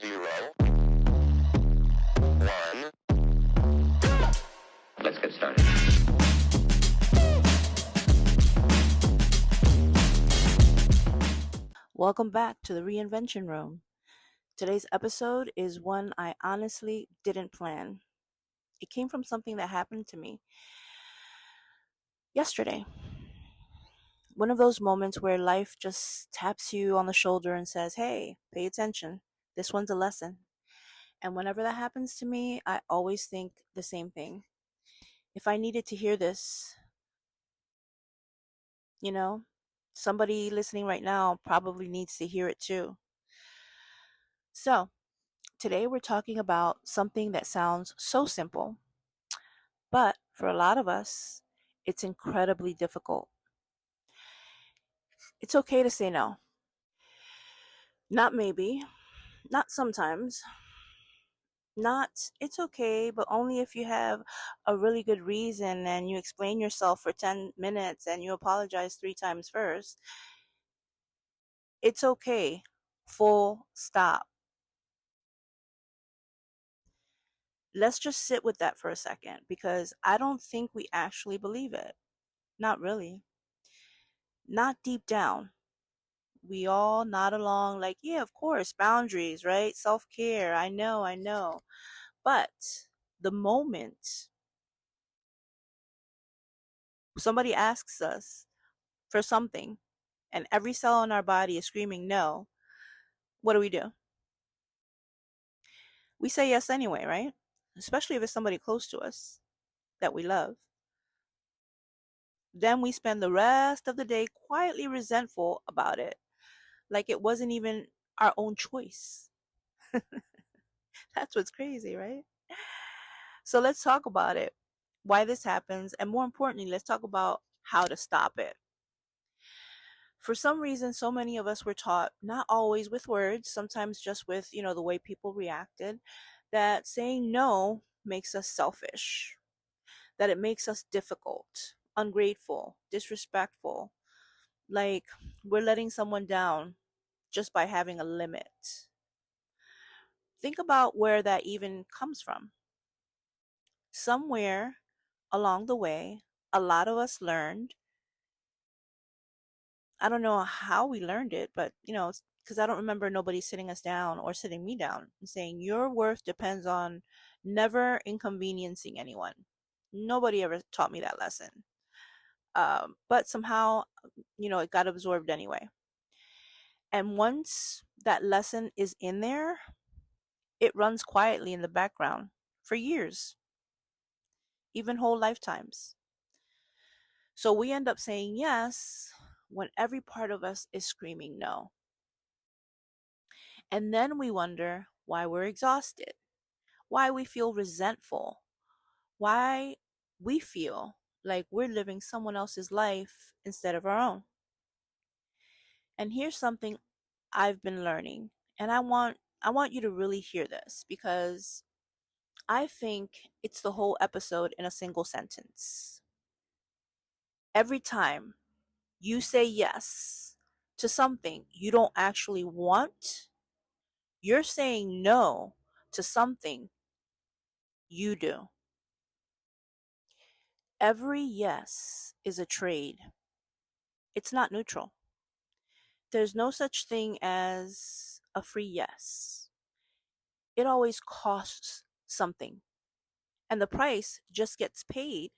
Zero. One. Let's get started. Welcome back to the Reinvention Room. Today's episode is one I honestly didn't plan. It came from something that happened to me yesterday. One of those moments where life just taps you on the shoulder and says, hey, pay attention. This one's a lesson. And whenever that happens to me, I always think the same thing. If I needed to hear this, you know, somebody listening right now probably needs to hear it too. So, today we're talking about something that sounds so simple, but for a lot of us, it's incredibly difficult. It's okay to say no. Not maybe, not sometimes, not it's okay, but only if you have a really good reason and you explain yourself for 10 minutes and you apologize 3 times first. It's okay. Full stop. Let's just sit with that for a second because I don't think we actually believe it. Not really. Not deep down. We all nod along like, yeah, of course, boundaries, right? Self-care. I know. But the moment somebody asks us for something and every cell in our body is screaming no, what do? We say yes anyway, right? Especially if it's somebody close to us that we love. Then we spend the rest of the day quietly resentful about it, like it wasn't even our own choice. That's what's crazy, right? So let's talk about it, why this happens, and more importantly, let's talk about how to stop it. For some reason, so many of us were taught, not always with words, sometimes just with, the way people reacted, that saying no makes us selfish, that it makes us difficult, ungrateful, disrespectful, like we're letting someone down just by having a limit. Think about where that even comes from. Somewhere along the way, a lot of us learned. I don't know how we learned it, but because I don't remember nobody sitting us down or sitting me down and saying your worth depends on never inconveniencing anyone. Nobody ever taught me that lesson. But somehow, it got absorbed anyway. And once that lesson is in there, it runs quietly in the background for years, even whole lifetimes. So we end up saying yes when every part of us is screaming no. And then we wonder why we're exhausted, why we feel resentful, why we feel like we're living someone else's life instead of our own. And here's something I've been learning, and I want you to really hear this because I think it's the whole episode in a single sentence. Every time you say yes to something you don't actually want, you're saying no to something you do. Every yes is a trade. It's not neutral. There's no such thing as a free yes. It always costs something, and the price just gets paid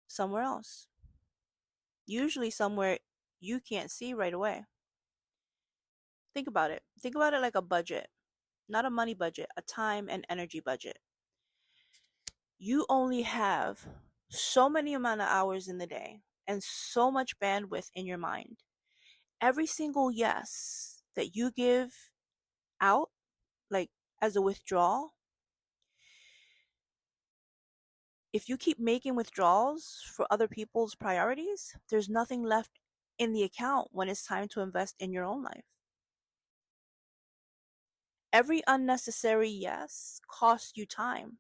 somewhere else. Usually somewhere you can't see right away. Think about it. Think about it like a budget, not a money budget, a time and energy budget. You only have so many amount of hours in the day and so much bandwidth in your mind. Every single yes that you give out, like as a withdrawal, if you keep making withdrawals for other people's priorities, there's nothing left in the account when it's time to invest in your own life. Every unnecessary yes costs you time.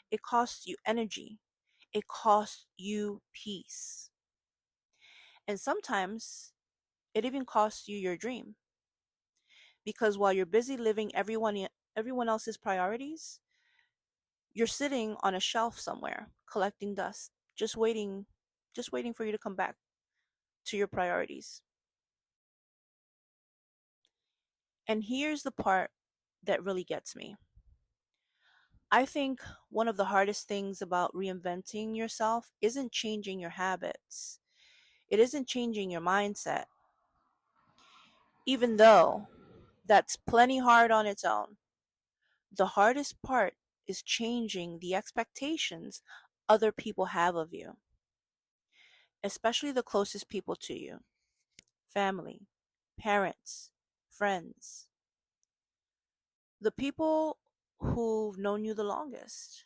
It costs you energy. It costs you peace. And sometimes it even costs you your dream. Because while you're busy living everyone else's priorities, you're sitting on a shelf somewhere collecting dust, just waiting for you to come back to your priorities. And here's the part that really gets me. I think one of the hardest things about reinventing yourself isn't changing your habits. It isn't changing your mindset, even though that's plenty hard on its own. The hardest part is changing the expectations other people have of you, especially the closest people to you: family, parents, friends, the people who've known you the longest,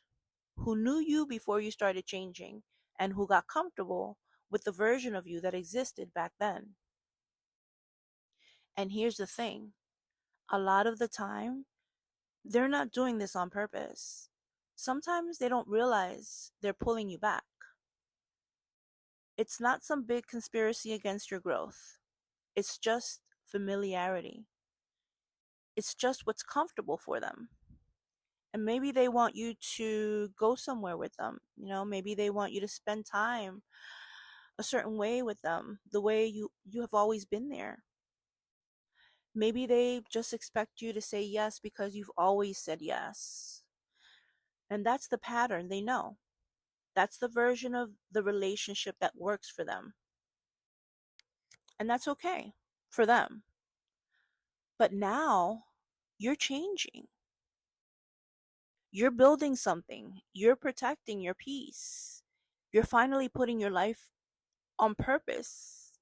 who knew you before you started changing, and who got comfortable with the version of you that existed back then. And here's the thing: a lot of the time, they're not doing this on purpose. Sometimes they don't realize they're pulling you back. It's not some big conspiracy against your growth. It's just familiarity. It's just what's comfortable for them. And maybe they want you to go somewhere with them. Maybe they want you to spend time a certain way with them, the way you have always been there. Maybe they just expect you to say yes because you've always said yes. And that's the pattern they know. That's the version of the relationship that works for them. And that's okay for them. But now you're changing. You're building something. You're protecting your peace. You're finally putting your life on purpose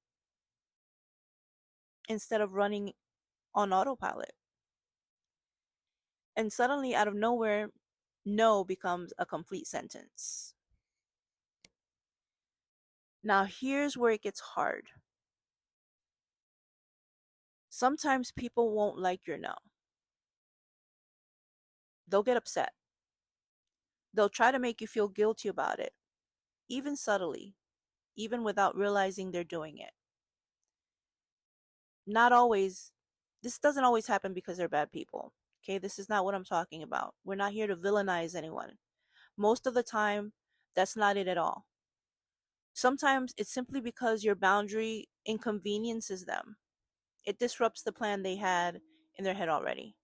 instead of running on autopilot. And suddenly, out of nowhere, no becomes a complete sentence. Now, here's where it gets hard. Sometimes people won't like your no. They'll get upset. They'll try to make you feel guilty about it, even subtly, even without realizing they're doing it. Not always, this doesn't always happen because they're bad people. Okay, this is not what I'm talking about. We're not here to villainize anyone. Most of the time, that's not it at all. Sometimes it's simply because your boundary inconveniences them. It disrupts the plan they had in their head already.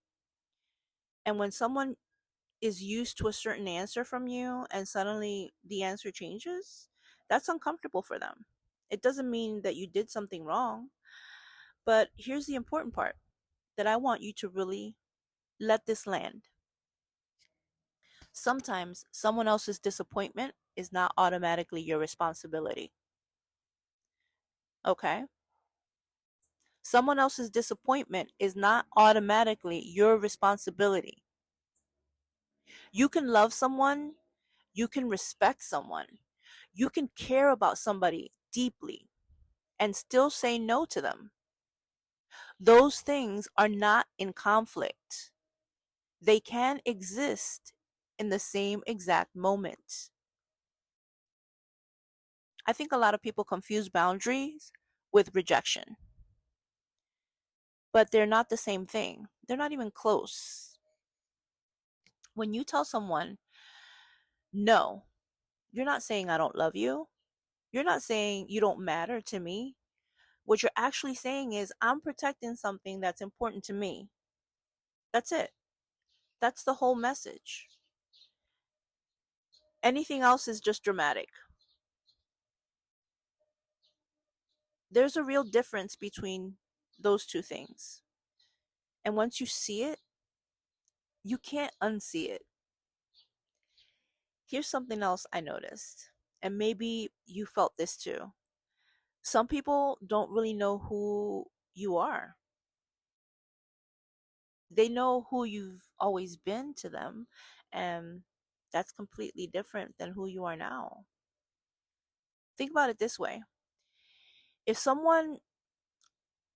And when someone is used to a certain answer from you and suddenly the answer changes, that's uncomfortable for them. It doesn't mean that you did something wrong, but here's the important part that I want you to really let this land. Sometimes someone else's disappointment is not automatically your responsibility. Okay? Someone else's disappointment is not automatically your responsibility. You can love someone, you can respect someone, you can care about somebody deeply and still say no to them. Those things are not in conflict. They can exist in the same exact moment. I think a lot of people confuse boundaries with rejection, but they're not the same thing. They're not even close. When you tell someone, no, you're not saying I don't love you. You're not saying you don't matter to me. What you're actually saying is, I'm protecting something that's important to me. That's it. That's the whole message. Anything else is just dramatic. There's a real difference between those two things. And once you see it, you can't unsee it. Here's something else I noticed, and maybe you felt this too. Some people don't really know who you are. They know who you've always been to them, and that's completely different than who you are now. Think about it this way: if someone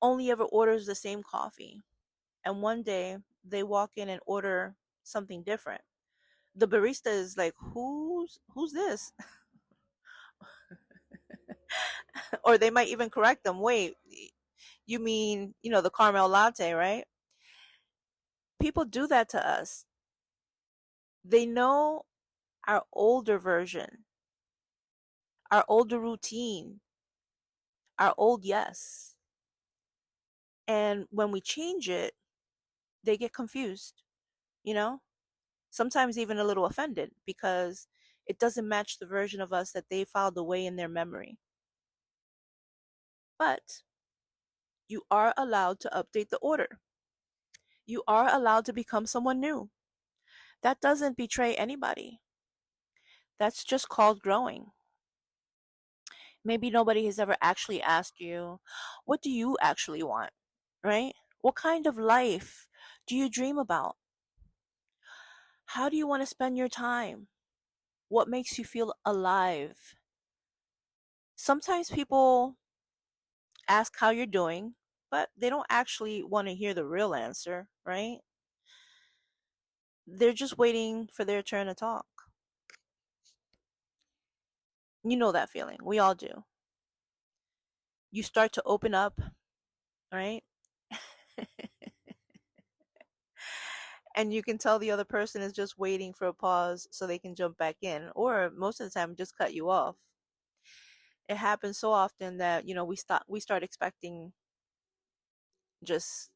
only ever orders the same coffee, and one day they walk in and order something different, the barista is like, who's this? Or they might even correct them. Wait, you mean, the caramel latte, right? people do that to us. They know our older version, our older routine, our old yes. And when we change it, they get confused, you know? Sometimes even a little offended because it doesn't match the version of us that they filed away in their memory. But you are allowed to update the order. You are allowed to become someone new. That doesn't betray anybody. That's just called growing. Maybe nobody has ever actually asked you, what do you actually want? Right? What kind of life do you dream about? How do you want to spend your time? What makes you feel alive? Sometimes people ask how you're doing, but they don't actually want to hear the real answer, right? They're just waiting for their turn to talk. You know that feeling. We all do. You start to open up, right? And you can tell the other person is just waiting for a pause so they can jump back in, or most of the time just cut you off. It happens so often that, we start expecting just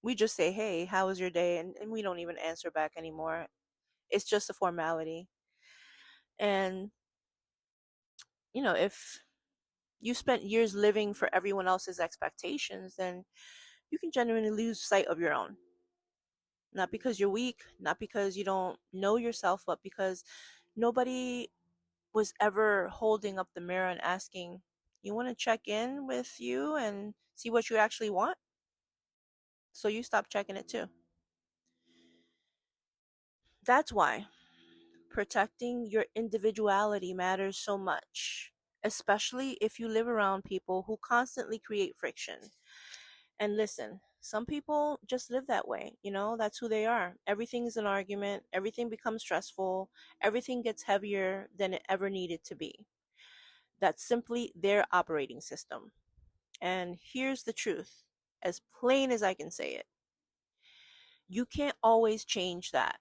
we just say, hey, how was your day? And we don't even answer back anymore. It's just a formality. And if you spent years living for everyone else's expectations, then you can genuinely lose sight of your own. Not because you're weak, not because you don't know yourself, but because nobody was ever holding up the mirror and asking, you want to check in with you and see what you actually want? So you stop checking it too. That's why protecting your individuality matters so much, especially if you live around people who constantly create friction. And listen, some people just live that way. That's who they are. Everything is an argument, everything becomes stressful, everything gets heavier than it ever needed to be. That's simply their operating system. And here's the truth, as plain as I can say it: you can't always change that.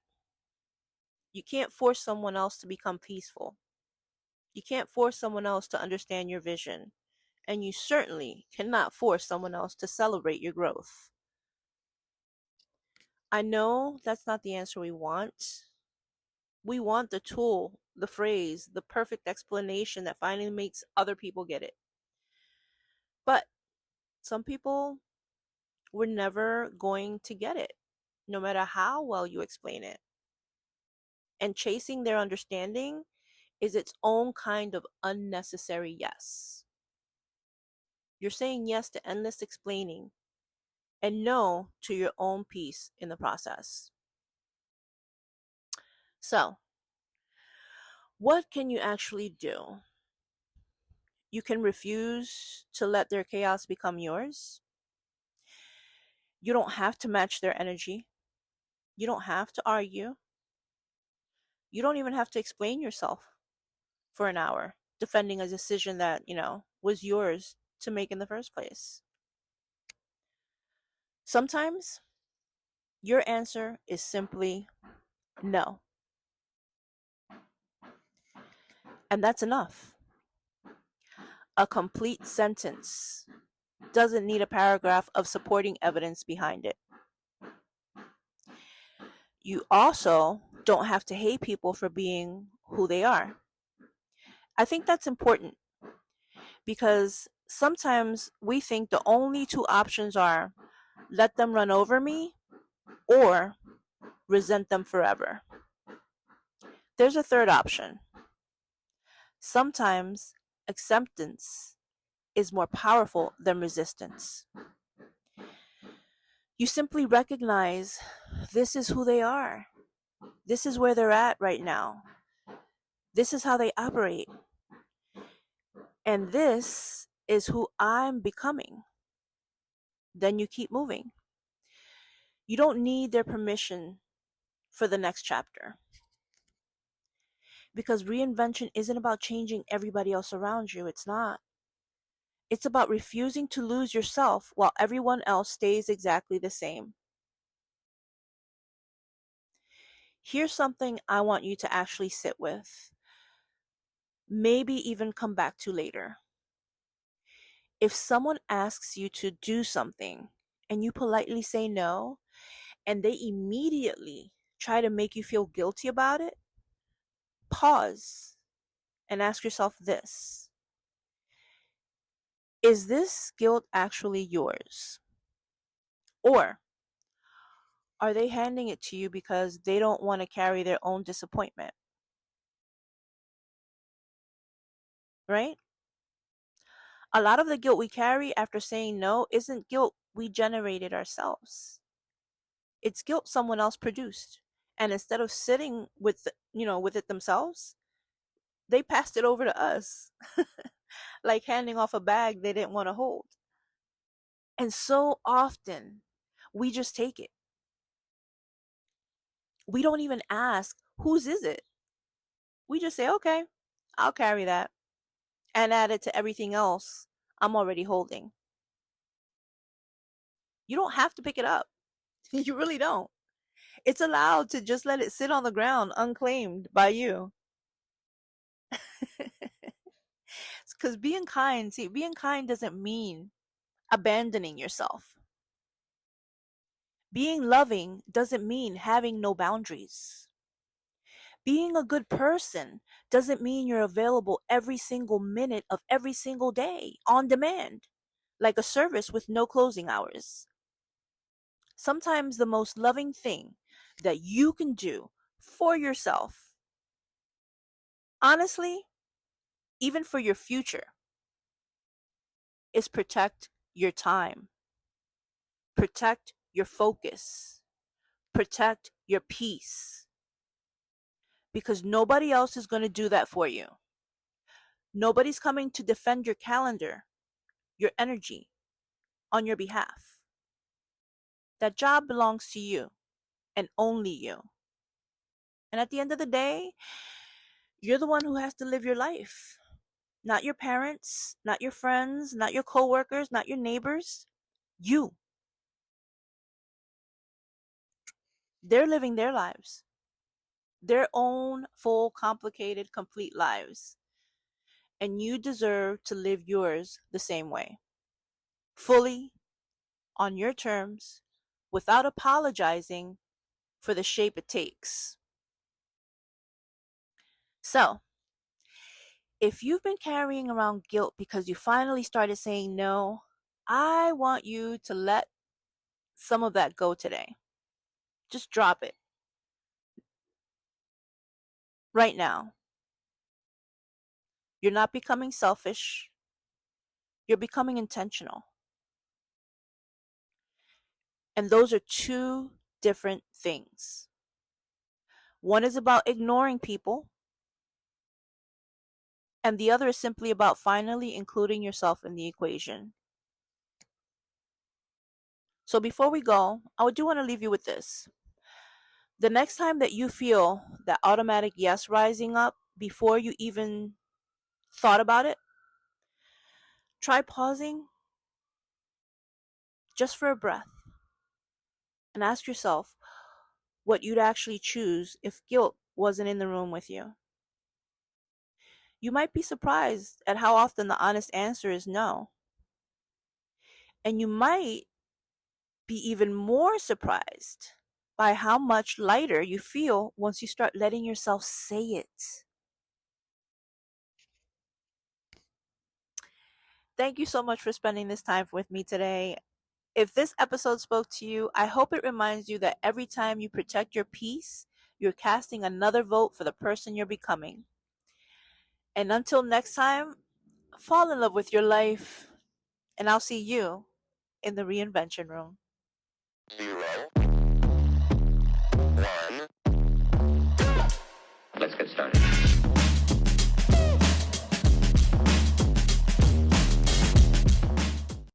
You can't force someone else to become peaceful. You can't force someone else to understand your vision. And you certainly cannot force someone else to celebrate your growth. I know that's not the answer we want. We want the tool, the phrase, the perfect explanation that finally makes other people get it. But some people were never going to get it, no matter how well you explain it. And chasing their understanding is its own kind of unnecessary yes. You're saying yes to endless explaining and no to your own peace in the process. So, what can you actually do? You can refuse to let their chaos become yours. You don't have to match their energy. You don't have to argue. You don't even have to explain yourself for an hour, defending a decision that, was yours to make in the first place. Sometimes your answer is simply no. And that's enough. A complete sentence doesn't need a paragraph of supporting evidence behind it. You also don't have to hate people for being who they are. I think that's important because sometimes we think the only two options are let them run over me or resent them forever. There's a third option. Sometimes acceptance is more powerful than resistance. You simply recognize this is who they are. This is where they're at right now. This is how they operate. And this is who I'm becoming. Then you keep moving. You don't need their permission for the next chapter. Because reinvention isn't about changing everybody else around you. It's not. It's about refusing to lose yourself while everyone else stays exactly the same. Here's something I want you to actually sit with, maybe even come back to later. If someone asks you to do something and you politely say no, and they immediately try to make you feel guilty about it, pause and ask yourself this: is this guilt actually yours? Or are they handing it to you because they don't want to carry their own disappointment? Right? A lot of the guilt we carry after saying no isn't guilt we generated ourselves. It's guilt someone else produced. And instead of sitting with with it themselves, they passed it over to us. Like handing off a bag they didn't want to hold. And so often we just take it. We don't even ask, whose is it? We just say, okay, I'll carry that, and add it to everything else I'm already holding. You don't have to pick it up. You really don't. It's allowed to just let it sit on the ground unclaimed by you. Because being kind doesn't mean abandoning yourself. Being loving doesn't mean having no boundaries. Being a good person doesn't mean you're available every single minute of every single day on demand, like a service with no closing hours. Sometimes the most loving thing that you can do for yourself, honestly, even for your future, is protect your time, protect your focus, protect your peace, because nobody else is going to do that for you. Nobody's coming to defend your calendar, your energy, on your behalf. That job belongs to you and only you. And at the end of the day, you're the one who has to live your life. Not your parents, not your friends, not your coworkers, not your neighbors. You. They're living their lives, their own full, complicated, complete lives. And you deserve to live yours the same way. Fully, on your terms, without apologizing for the shape it takes. So, if you've been carrying around guilt because you finally started saying no, I want you to let some of that go today. Just drop it right now. You're not becoming selfish, you're becoming intentional. And those are two different things. One is about ignoring people, and the other is simply about finally including yourself in the equation. So before we go, I do want to leave you with this. The next time that you feel that automatic yes rising up before you even thought about it, try pausing just for a breath and ask yourself what you'd actually choose if guilt wasn't in the room with you. You might be surprised at how often the honest answer is no. And you might be even more surprised by how much lighter you feel once you start letting yourself say it. Thank you so much for spending this time with me today. If this episode spoke to you, I hope it reminds you that every time you protect your peace, you're casting another vote for the person you're becoming. And until next time, fall in love with your life, and I'll see you in the reinvention room.